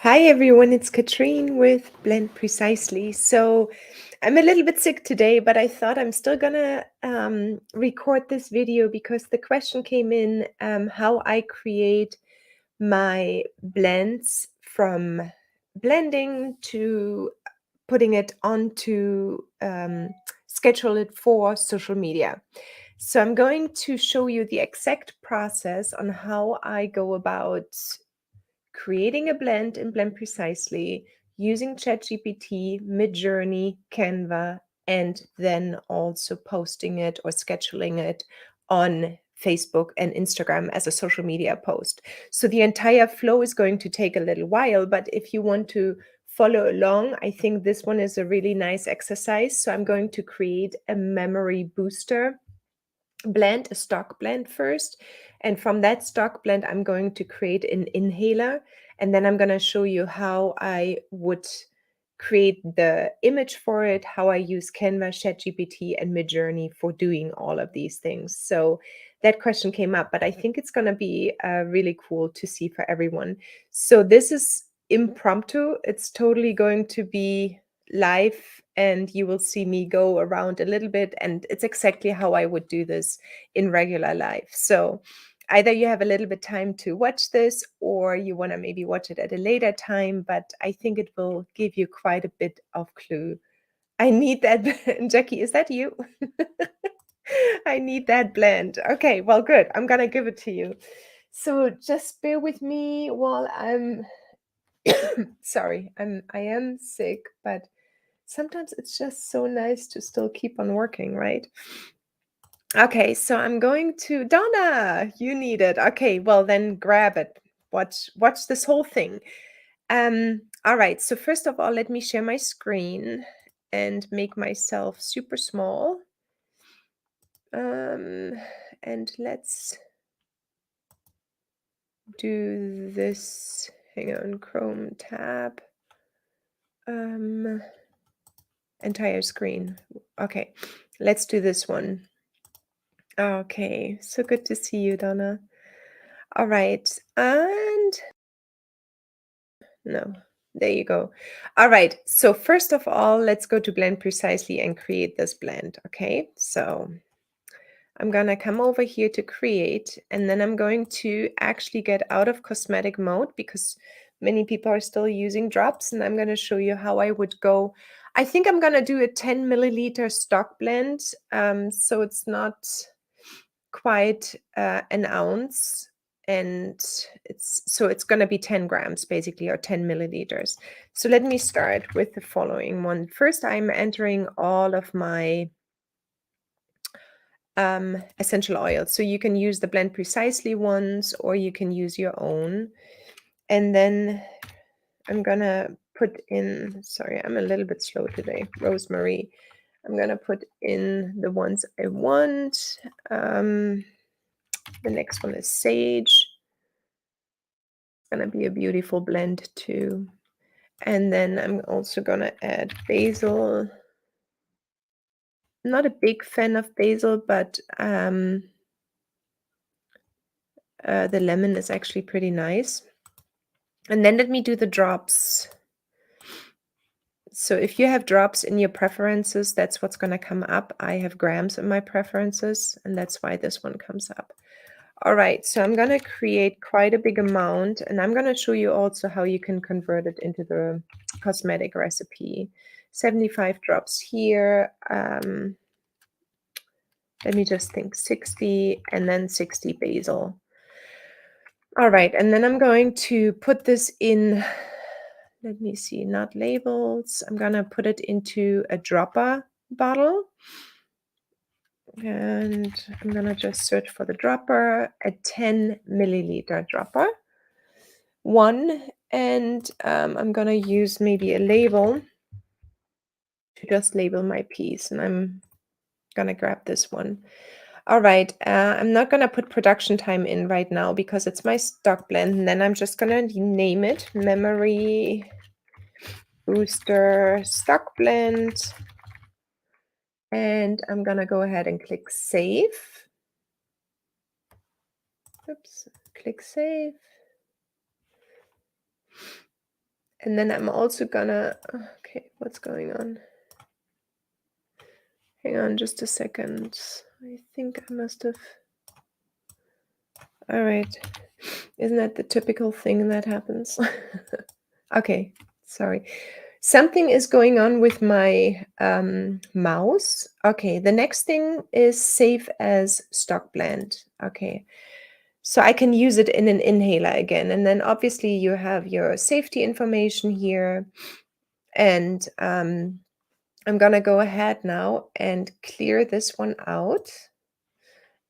Hi everyone, it's Katrine with Blend Precisely. So I'm a little bit sick today, but I thought I'm still gonna record this video because the question came in how I create my blends from blending to putting it onto schedule it for social media. So I'm going to show you the exact process on how I go about creating a blend in Blend Precisely using ChatGPT, Midjourney, Canva, and then also posting it or scheduling it on Facebook and Instagram as a social media post. So the entire flow is going to take a little while, but if you want to follow along, I think this one is a really nice exercise. So I'm going to create a memory booster blend, a stock blend first. And from that stock blend, I'm going to create an inhaler. And then I'm going to show you how I would create the image for it, how I use Canva, ChatGPT, and Midjourney for doing all of these things. So that question came up, but I think it's going to be really cool to see for everyone. So this is impromptu. It's totally going to be live and you will see me go around a little bit, and it's exactly how I would do this in regular life. So either you have a little bit time to watch this or you want to maybe watch it at a later time, but I think it will give you quite a bit of clue. I need that. Jackie, is that you? I need that blend. Okay, well, good. I'm gonna give it to you. So just bear with me while I'm sorry, I am sick, but sometimes it's just so nice to still keep on working, right? Okay, so I'm going to Donna, you need it. Okay, well then grab it. Watch this whole thing. All right, so first of all, let me share my screen and make myself super small. And let's do this. Hang on, Chrome tab. Entire screen. Okay, let's do this one. Okay, so good to see you, Donna. All right, and no, there you go. All right, so first of all, let's go to Blend Precisely and create this blend, okay? So I'm gonna come over here to create, and then I'm going to actually get out of cosmetic mode because many people are still using drops, and I'm gonna show you how I would go. I think I'm gonna do a 10 milliliter stock blend, so it's not quite an ounce, and it's going to be 10 grams basically, or 10 milliliters. So let me start with the following one. First, I'm entering all of my essential oils. So you can use the Blend Precisely ones or you can use your own. And then I'm gonna put in, sorry, I'm a little bit slow today, rosemary. I'm gonna put in the ones I want. The next one is sage. It's gonna be a beautiful blend too. And then I'm also gonna add basil. I'm not a big fan of basil, but the lemon is actually pretty nice. And then let me do the drops. So if you have drops in your preferences, that's what's going to come up. I have grams in my preferences, and that's why this one comes up. All right, so I'm going to create quite a big amount, and I'm going to show you also how you can convert it into the cosmetic recipe. 75 drops here. Let me just think, 60 and then 60 basil. All right, and then I'm going to put this in, let me see, not labels. I'm going to put it into a dropper bottle. And I'm going to just search for the dropper, a 10 milliliter dropper. One, and I'm going to use maybe a label to just label my piece. And I'm going to grab this one. All right, I'm not going to put production time in right now because it's my stock blend. And then I'm just going to name it Memory Booster Stock Blend. And I'm going to go ahead and click Save. Oops, click Save. And then I'm also gonna, okay, what's going on? Hang on just a second. I think I must have, all right. Isn't that the typical thing that happens? Okay, sorry. Something is going on with my mouse. Okay, the next thing is save as stock blend. Okay, so I can use it in an inhaler again. And then obviously you have your safety information here. And I'm gonna go ahead now and clear this one out.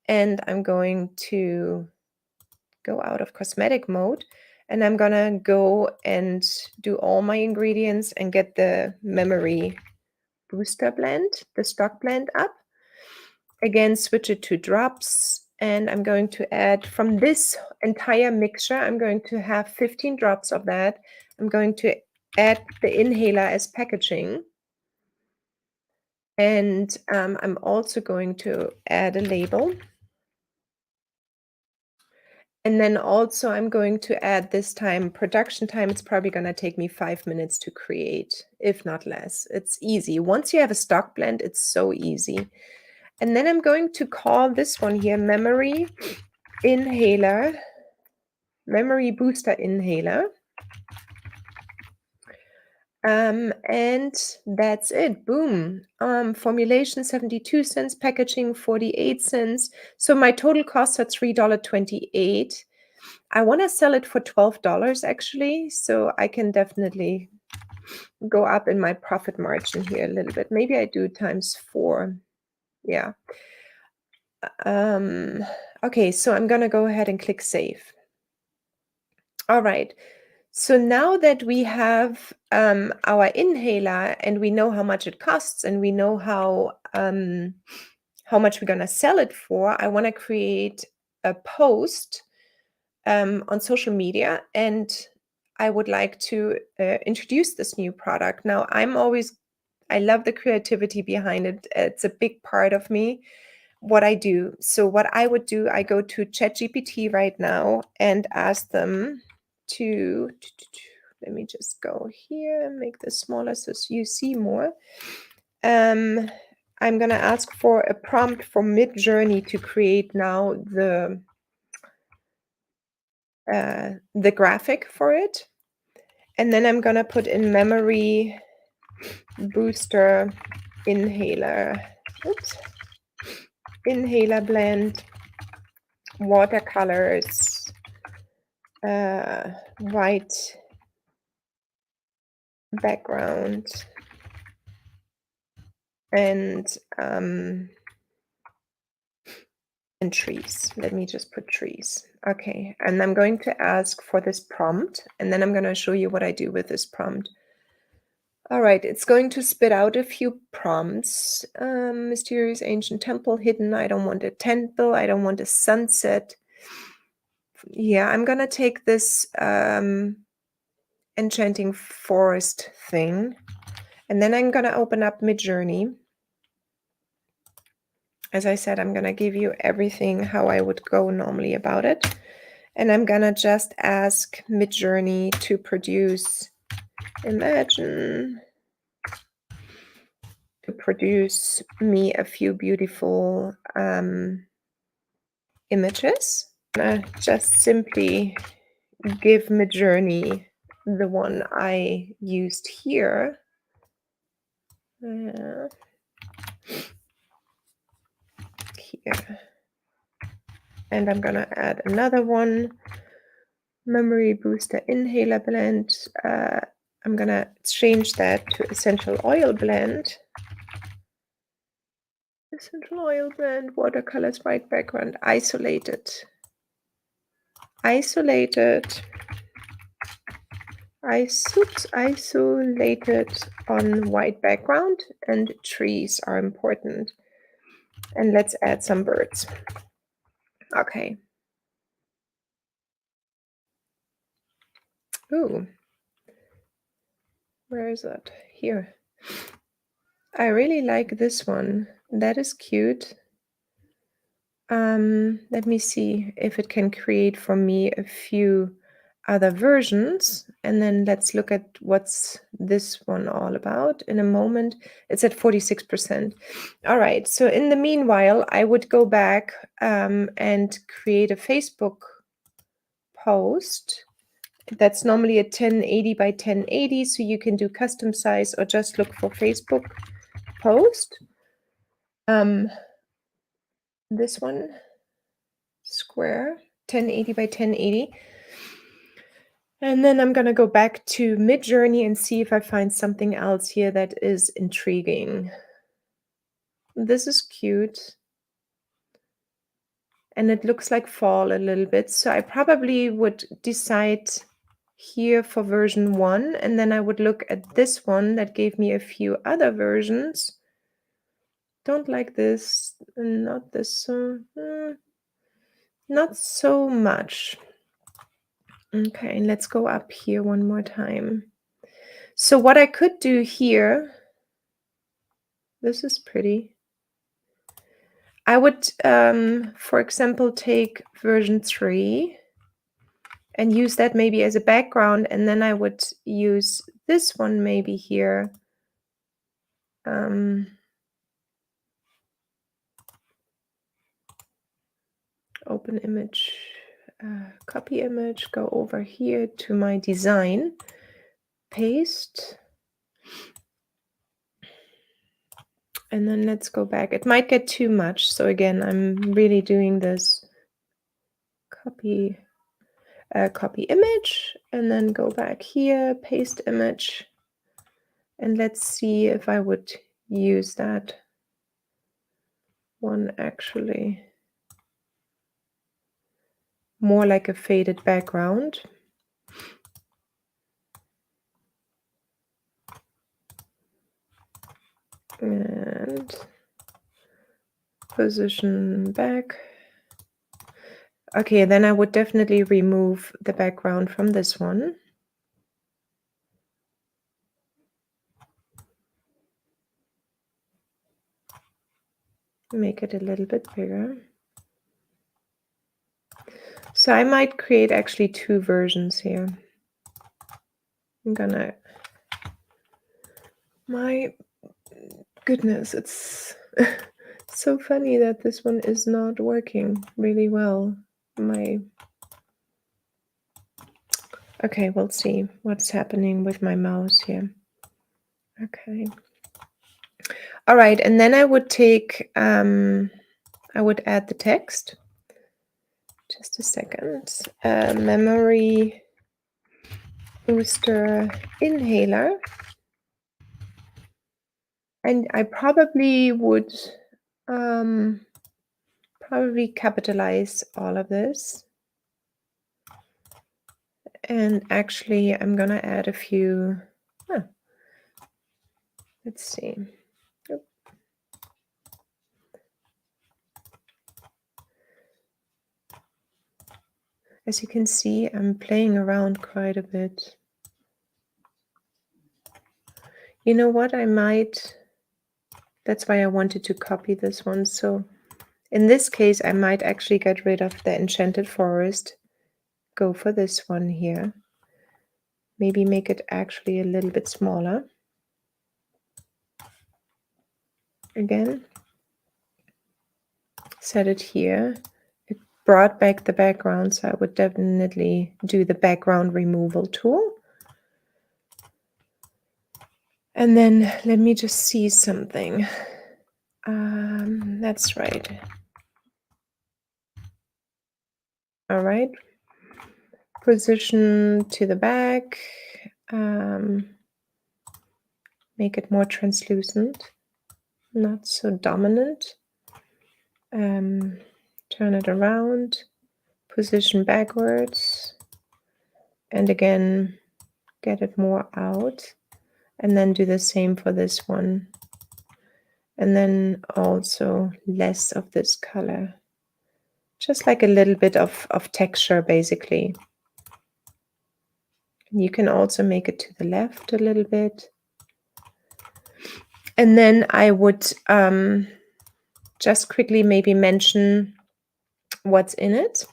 And I'm going to go out of cosmetic mode, and I'm gonna go and do all my ingredients and get the memory booster blend, the stock blend up. Again, switch it to drops, and I'm going to add from this entire mixture, I'm going to have 15 drops of that. I'm going to add the inhaler as packaging. And I'm also going to add a label. And then also I'm going to add this time, production time. It's probably going to take me 5 minutes to create, if not less. It's easy. Once you have a stock blend, it's so easy. And then I'm going to call this one here memory inhaler, memory booster inhaler. And that's it. Boom. Formulation 72 cents, packaging 48 cents. So my total costs are $3.28. I want to sell it for $12 actually, so I can definitely go up in my profit margin here a little bit. Maybe I do times 4. Yeah. Okay, so I'm gonna go ahead and click save. All right. So now that we have our inhaler and we know how much it costs and we know how much we're gonna sell it for, I want to create a post on social media, and I would like to introduce this new product. Now, I love the creativity behind it. It's a big part of me, what I do. So what I would do, I go to ChatGPT right now and ask them to, let me just go here and make this smaller so you see more. I'm going to ask for a prompt for Mid-Journey to create now the graphic for it. And then I'm going to put in memory booster inhaler. Oops. Inhaler blend, watercolors, white background, and trees. Let me just put trees. Okay, and I'm going to ask for this prompt, and then I'm going to show you what I do with this prompt. All right, it's going to spit out a few prompts. Mysterious ancient temple hidden. I don't want a temple. I don't want a sunset. Yeah, I'm going to take this enchanting forest thing, and then I'm going to open up Midjourney. As I said, I'm going to give you everything how I would go normally about it. And I'm going to just ask Midjourney to produce, imagine, to produce me a few beautiful images. Just simply give Midjourney the one I used here. Here. And I'm going to add another one. Memory booster inhaler blend. I'm going to change that to essential oil blend. Essential oil blend, watercolors, white background, isolated. Isolated on white background, and trees are important. And let's add some birds. Okay. Ooh. Where is that? Here. I really like this one. That is cute. Let me see if it can create for me a few other versions, and then let's look at what's this one all about in a moment. It's at 46%. All right, so in the meanwhile, I would go back and create a Facebook post. That's normally a 1080 by 1080, so you can do custom size or just look for Facebook post. This one, square, 1080 by 1080. And then I'm going to go back to Midjourney and see if I find something else here that is intriguing. This is cute. And it looks like fall a little bit. So I probably would decide here for version 1. And then I would look at this one that gave me a few other versions. Don't like this. Not this. Not so much. Okay, let's go up here one more time. So what I could do here, this is pretty. I would, for example, take version 3 and use that maybe as a background, and then I would use this one maybe here. Open image, copy image, go over here to my design, paste. And then let's go back. It might get too much. So again, I'm really doing this copy image, and then go back here, paste image. And let's see if I would use that one actually. More like a faded background. And position back. Okay, then I would definitely remove the background from this one. Make it a little bit bigger. So I might create actually 2 versions here. I'm gonna, my goodness, it's so funny that this one is not working really well. Okay, we'll see what's happening with my mouse here. Okay. All right, and then I would take, I would add the text. Just a second. Memory booster inhaler. And I probably would probably capitalize all of this. And actually, I'm going to add a few. Let's see. Yep. As you can see, I'm playing around quite a bit. You know what? I might. That's why I wanted to copy this one. So in this case, I might actually get rid of the Enchanted Forest. Go for this one here. Maybe make it actually a little bit smaller. Again, set it here. It brought back the background, so I would definitely do the background removal tool. And then let me just see something. That's right. All right. Position to the back. Make it more translucent, not so dominant. Turn it around. Position backwards. And again, get it more out. And then do the same for this one. And then also less of this color. Just like a little bit of texture, basically. You can also make it to the left a little bit. And then I would just quickly maybe mention what's in it.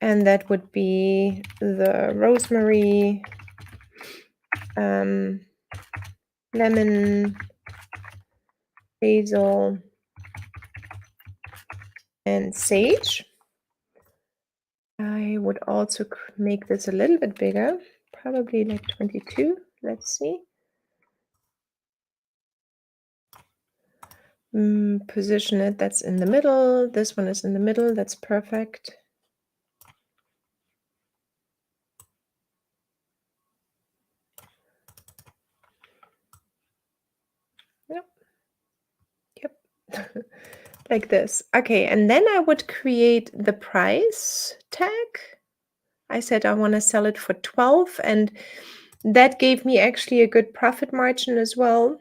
And that would be the rosemary, lemon, basil, and sage. I would also make this a little bit bigger, probably like 22. Let's see. Position it, that's in the middle. This one is in the middle, that's perfect. Yep. Yep. Like this. Okay, and then I would create the price tag. I said I want to sell it for 12, and that gave me actually a good profit margin as well.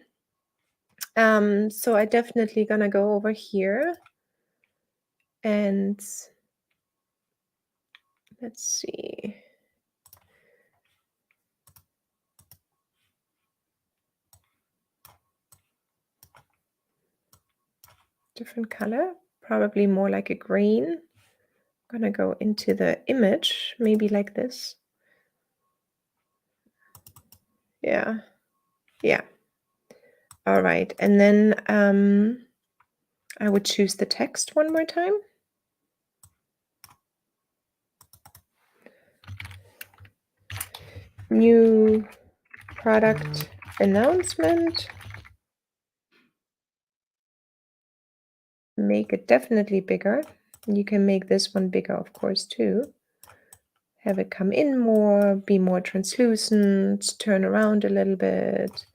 So I definitely gonna go over here and let's see. Different color, probably more like a green. I'm gonna go into the image, maybe like this. Yeah. Yeah. All right. And then I would choose the text one more time. New product announcement. Make it definitely bigger. You can make this one bigger, of course, too. Have it come in more, be more translucent, turn around a little bit.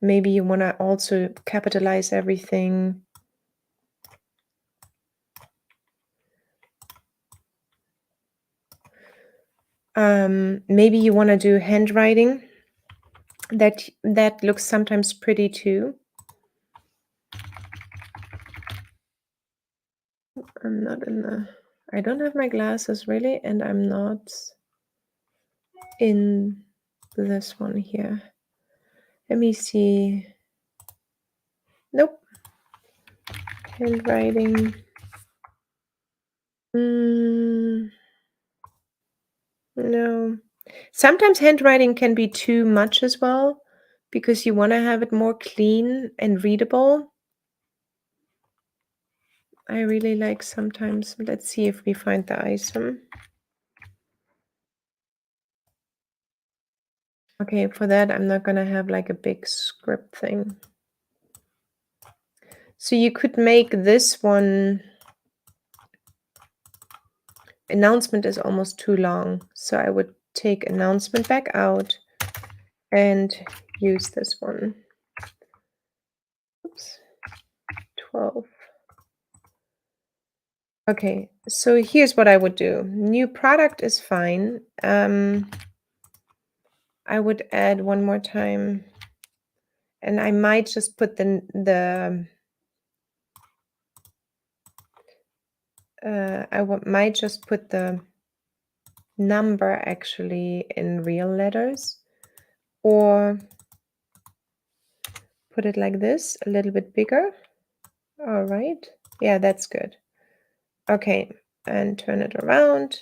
Maybe you want to also capitalize everything. Maybe you want to do handwriting. That looks sometimes pretty too. I'm not in the... I don't have my glasses really, and I'm not in this one here. Let me see. Nope. Handwriting. No. Sometimes handwriting can be too much as well, because you want to have it more clean and readable. I really like sometimes. Let's see if we find the item. Okay, for that, I'm not going to have like a big script thing. So you could make this one... Announcement is almost too long. So I would take announcement back out and use this one. Oops. 12. Okay, so here's what I would do. New product is fine. I would add one more time, and I might just put might just put the number actually in real letters, or put it like this, a little bit bigger. All right, yeah, that's good. Okay, and turn it around.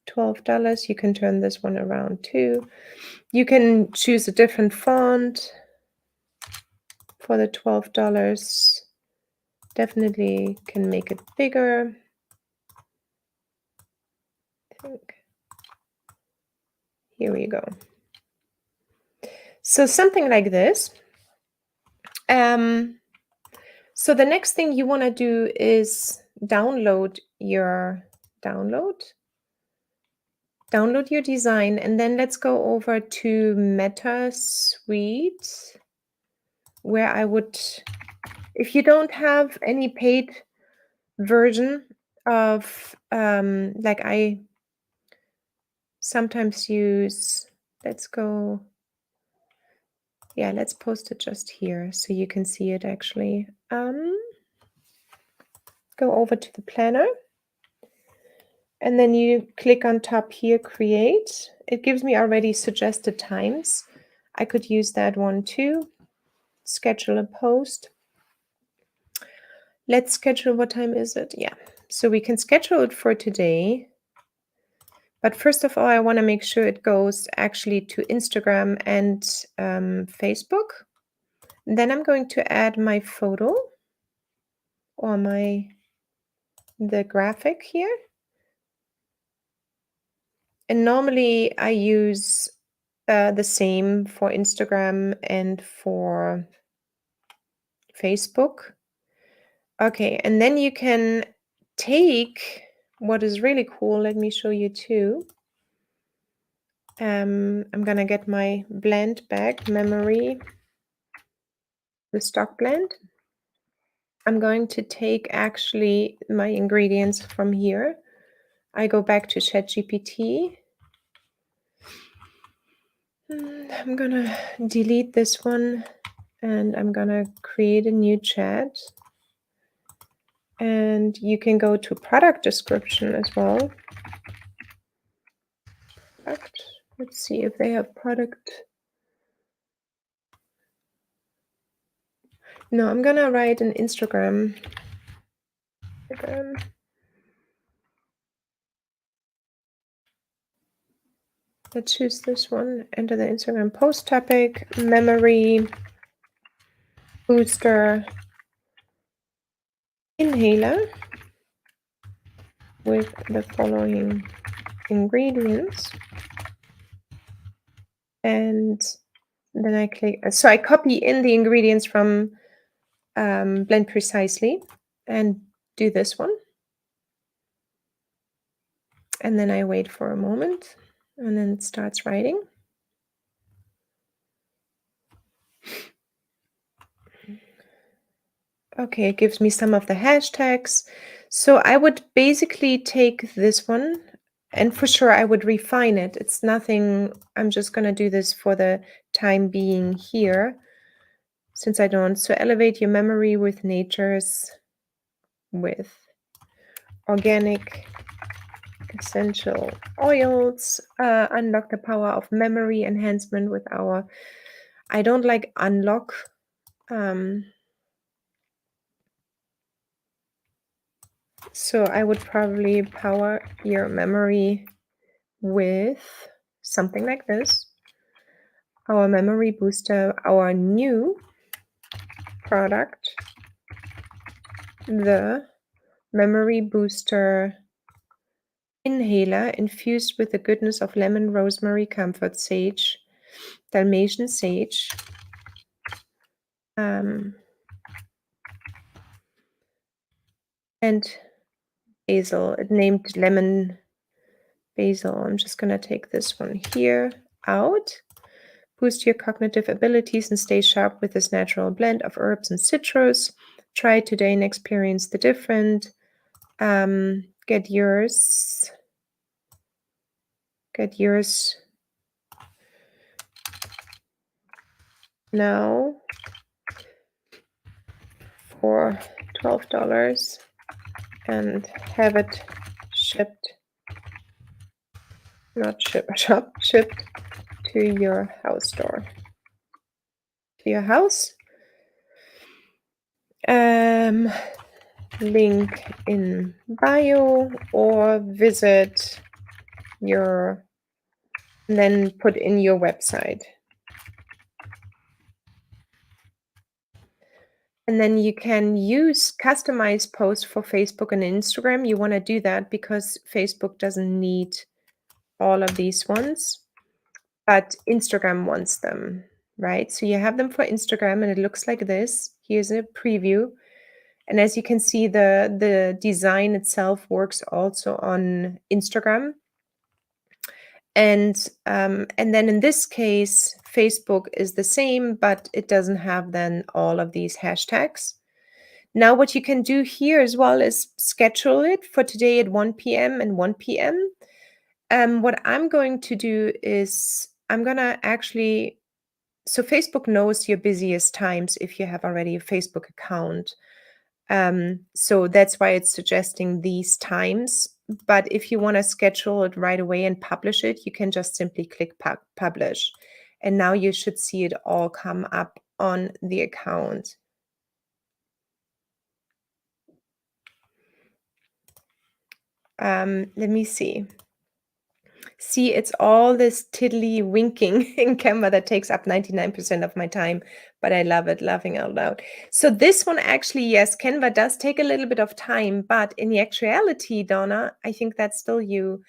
$12. You can turn this one around too. You can choose a different font for the $12. Definitely can make it bigger. I think. Here we go. So something like this. So the next thing you want to do is download your design, and then let's go over to MetaSuite, where I would, if you don't have any paid version of, like I sometimes use, let's go, yeah, let's post it just here so you can see it actually. Go over to the planner, and then you click on top here, create. It gives me already suggested times. I could use that one too. Schedule a post. Let's schedule. What time is it? Yeah. So we can schedule it for today. But first of all, I want to make sure it goes actually to Instagram and Facebook. Then I'm going to add my photo or the graphic here. And normally I use the same for Instagram and for Facebook. Okay, and then you can take what is really cool. Let me show you too. I'm gonna get my blend back, memory, the stock blend. I'm going to take actually my ingredients from here. I go back to ChatGPT. I'm gonna delete this one and I'm gonna create a new chat. And you can go to product description as well. Product. Let's see if they have product. No, I'm gonna write an Instagram. Let's choose this one. Enter the Instagram post topic, memory booster inhaler with the following ingredients. And then I click, so I copy in the ingredients from Blend Precisely and do this one. And then I wait for a moment and then it starts writing. Okay, it gives me some of the hashtags. So I would basically take this one and for sure I would refine it. It's nothing, I'm just going to do this for the time being here since I don't. So elevate your memory with with organic essential oils, unlock the power of memory enhancement with our, I don't like unlock. So I would probably power your memory with something like this. Our memory booster, our new product, the memory booster inhaler infused with the goodness of lemon, rosemary, comfort, sage, Dalmatian sage, and basil. It named lemon basil. I'm just going to take this one here out. Boost your cognitive abilities and stay sharp with this natural blend of herbs and citrus. Try it today and experience the different. Get yours. Get yours now for $12 and have it shipped, not shipped to your house door. To your house. Link in bio or visit your, and then put in your website. And then you can use customized posts for Facebook and Instagram. You want to do that because Facebook doesn't need all of these ones, but Instagram wants them, right? So you have them for Instagram and it looks like this. Here's a preview. And as you can see, the design itself works also on Instagram. And then in this case, Facebook is the same, but it doesn't have then all of these hashtags. Now what you can do here as well is schedule it for today at 1 p.m. and 1 p.m. What I'm going to do is I'm going to actually, so Facebook knows your busiest times if you have already a Facebook account. So that's why it's suggesting these times. But if you want to schedule it right away and publish it, you can just simply click publish. And now you should see it all come up on the account. Let me see. See, it's all this tiddly winking in Canva that takes up 99% of my time, but I love it, laughing out loud. So this one actually, yes, Canva does take a little bit of time, but in the actuality, Donna, I think that's still you.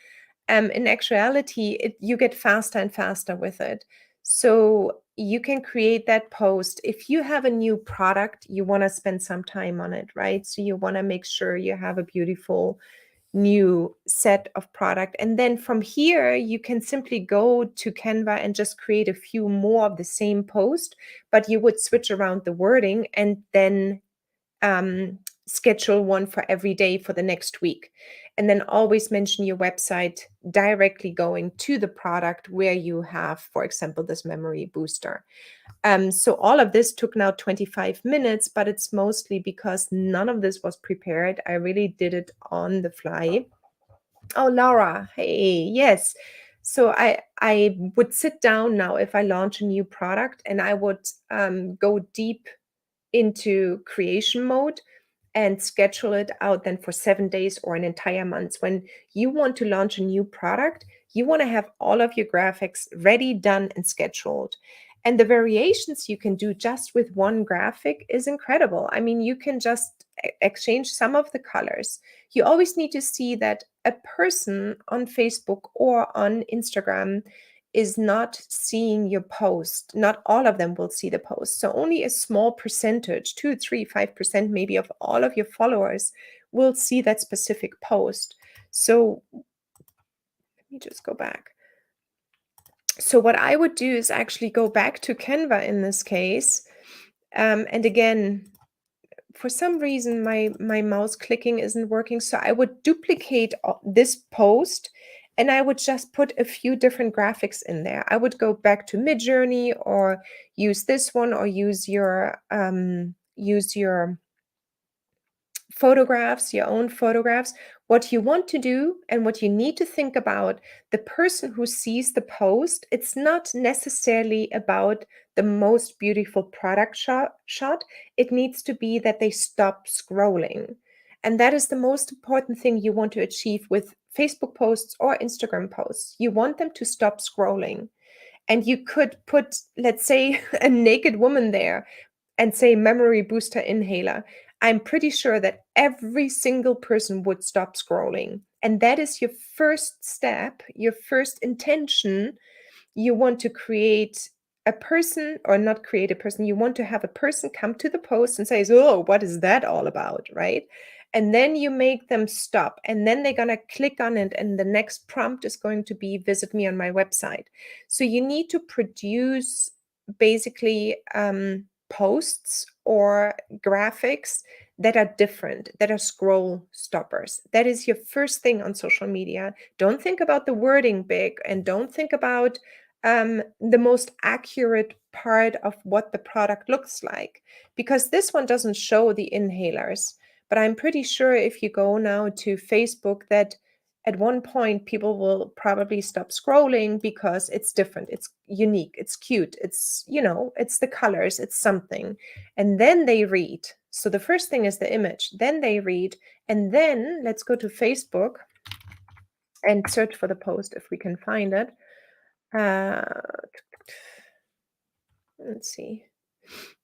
In actuality, you get faster and faster with it. So you can create that post. If you have a new product, you want to spend some time on it, right? So you want to make sure you have a beautiful new set of product. And then from here, you can simply go to Canva and just create a few more of the same post, but you would switch around the wording and then schedule one for every day for the next week. And then always mention your website directly going to the product where you have, for example, this memory booster. So all of this took now 25 minutes, but it's mostly because none of this was prepared. I really did it on the fly. Oh, Laura, hey, yes. So I would sit down now if I launch a new product, and I would go deep into creation mode and schedule it out then for 7 days or an entire month. When you want to launch a new product, you want to have all of your graphics ready, done, and scheduled. And the variations you can do just with one graphic is incredible. I mean, you can just exchange some of the colors. You always need to see that a person on Facebook or on Instagram is not seeing your post. Not all of them will see the post. So only a small percentage, 2, 3, 5% maybe of all of your followers will see that specific post. So let me just go back. So what I would do is actually go back to Canva in this case. And again, for some reason, my mouse clicking isn't working. So I would duplicate this post and I would just put a few different graphics in there. I would go back to Midjourney or use this one or use your photographs, your own photographs. What you want to do and what you need to think about, the person who sees the post, it's not necessarily about the most beautiful product shot. It needs to be that they stop scrolling. And that is the most important thing you want to achieve with Facebook posts or Instagram posts. You want them to stop scrolling. And you could put, let's say, a naked woman there and say memory booster inhaler. I'm pretty sure that every single person would stop scrolling. And that is your first step, your first intention. You want to create a person, or not create a person, you want to have a person come to the post and say, oh, what is that all about, right? And then you make them stop, and then they're going to click on it, and the next prompt is going to be visit me on my website. So you need to produce basically posts or graphics that are different, that are scroll stoppers. That is your first thing on social media. Don't think about the wording big, and don't think about the most accurate part of what the product looks like, because this one doesn't show the inhalers. But I'm pretty sure if you go now to Facebook, that at one point people will probably stop scrolling because it's different, it's unique, it's cute, it's, it's the colors, it's something. And then they read. So the first thing is the image, then they read, and then let's go to Facebook and search for the post if we can find it. Let's see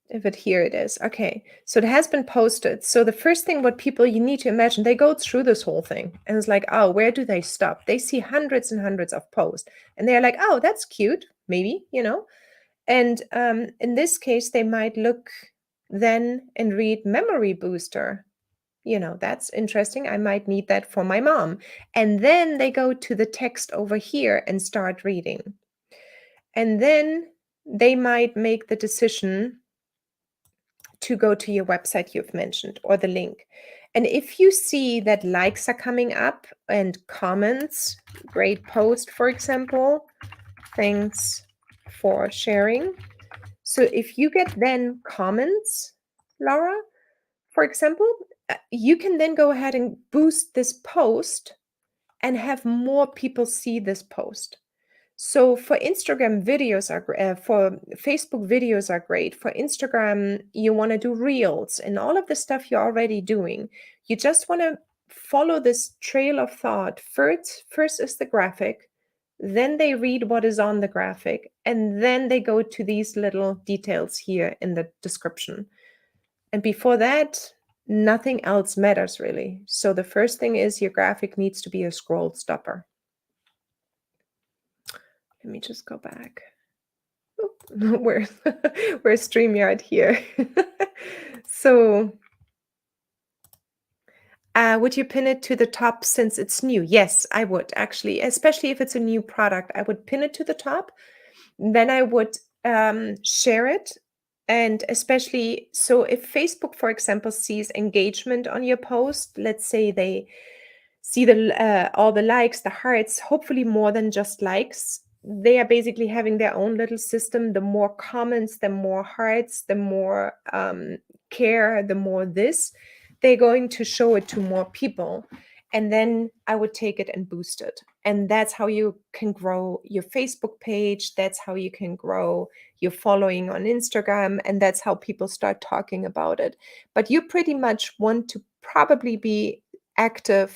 if here it is. Okay, so it has been posted. So the first thing what people, you need to imagine, they go through this whole thing and it's like, oh, where do they stop? They see hundreds and hundreds of posts and they're like, oh, that's cute, maybe, And in this case, they might look then and read memory booster. That's interesting. I might need that for my mom. And then they go to the text over here and start reading. And then they might make the decision to go to your website you've mentioned or the link. And if you see that likes are coming up and comments, great post, for example, thanks for sharing. So if you get then comments, Laura, for example, you can then go ahead and boost this post and have more people see this post. So for Instagram, videos are for Facebook, videos are great. For Instagram, you want to do reels and all of the stuff you're already doing. You just want to follow this trail of thought. First is the graphic, then they read what is on the graphic, and then they go to these little details here in the description. And before that, nothing else matters really. So the first thing is your graphic needs to be a scroll stopper. Let me just go back. Where's StreamYard here? So would you pin it to the top since it's new? Yes, I would actually, especially if it's a new product. I would pin it to the top. Then I would share it. And especially, so if Facebook, for example, sees engagement on your post, let's say they see all the likes, the hearts, hopefully more than just likes. They are basically having their own little system. The more comments, the more hearts, the more care, the more this, they're going to show it to more people. And then I would take it and boost it. And that's how you can grow your Facebook page. That's how you can grow your following on Instagram. And that's how people start talking about it. But you pretty much want to probably be active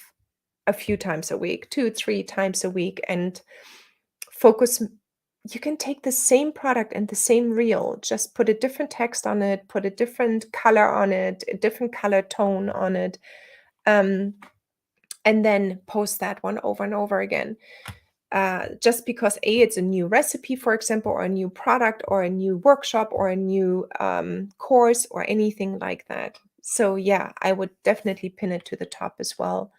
a few times a week, 2, 3 times a week, and focus. You can take the same product and the same reel, just put a different text on it, put a different color on it, a different color tone on it, and then post that one over and over again. Just because it's a new recipe, for example, or a new product, or a new workshop, or a new course, or anything like that. So yeah, I would definitely pin it to the top as well.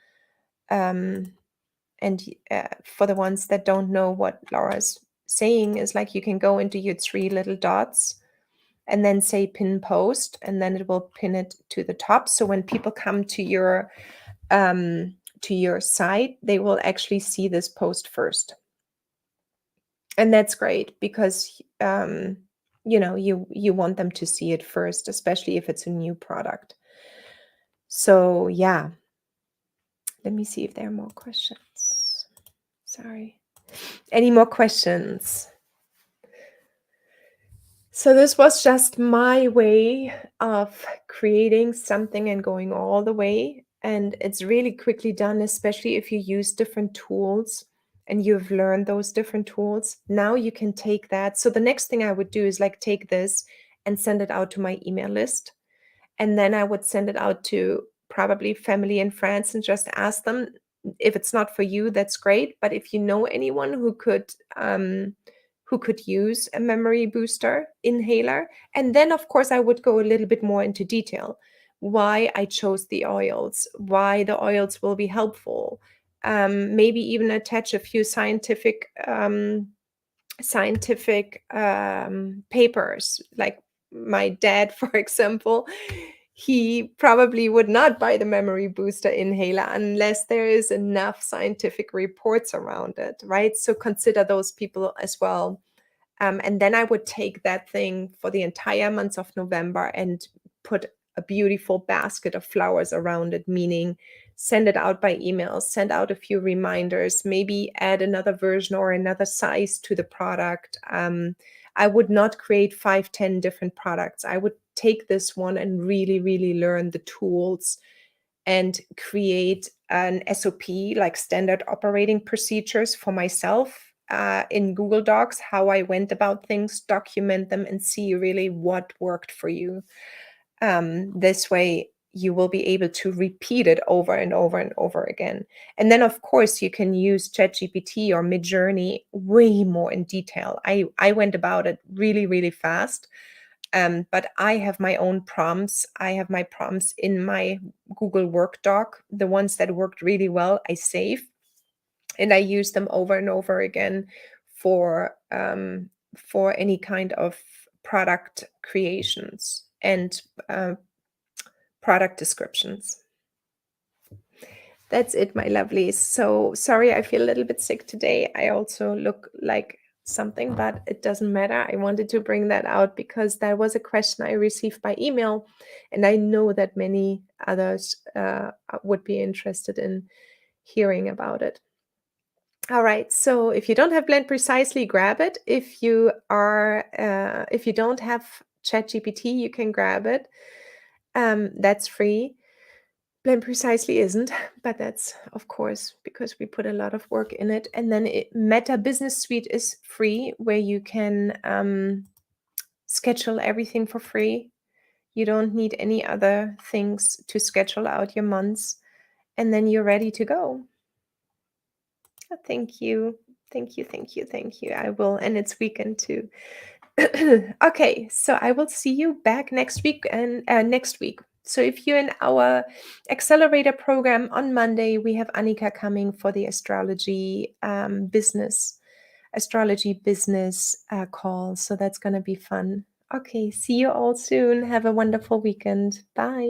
And for the ones that don't know what Laura's saying, is like you can go into your 3 little dots and then say pin post, and then it will pin it to the top. So when people come to your site, they will actually see this post first. And that's great because you want them to see it first, especially if it's a new product. So yeah, let me see if there are more questions. Sorry. Any more questions? So this was just my way of creating something and going all the way. And it's really quickly done, especially if you use different tools and you've learned those different tools. Now you can take that. So the next thing I would do is like take this and send it out to my email list. And then I would send it out to probably family and friends and just ask them, if it's not for you, that's great. But if you know anyone who could use a memory booster inhaler. And then, of course, I would go a little bit more into detail. Why I chose the oils, why the oils will be helpful. Maybe even attach a few scientific papers. Like my dad, for example, he probably would not buy the memory booster inhaler unless there is enough scientific reports around it, right? So consider those people as well. And then I would take that thing for the entire month of November and put a beautiful basket of flowers around it, meaning send it out by email, send out a few reminders, maybe add another version or another size to the product. I would not create 5, 10 different products. I would take this one and really, really learn the tools and create an SOP, like standard operating procedures for myself in Google Docs, how I went about things, document them, and see really what worked for you. This way, you will be able to repeat it over and over and over again. And then, of course, you can use ChatGPT or Midjourney way more in detail. I went about it really, really fast. But I have my own prompts. I have my prompts in my Google Work Doc. The ones that worked really well, I save. And I use them over and over again for any kind of product creations and product descriptions. That's it, my lovelies. So sorry, I feel a little bit sick today. I also look like something, but it doesn't matter. I wanted to bring that out because that was a question I received by email, and I know that many others would be interested in hearing about it. All right, so if you don't have Blend Precisely, grab it. If you don't have ChatGPT, you can grab it. That's free. Blend Precisely isn't, but that's of course because we put a lot of work in it. And then Meta Business Suite is free, where you can schedule everything for free. You don't need any other things to schedule out your months, and then you're ready to go. Thank you. Thank you. Thank you. Thank you. I will, and it's weekend too. Okay, so I will see you back next week and next week. So if you're in our accelerator program on Monday, we have Annika coming for the astrology business call. So that's going to be fun. Okay, see you all soon. Have a wonderful weekend. Bye.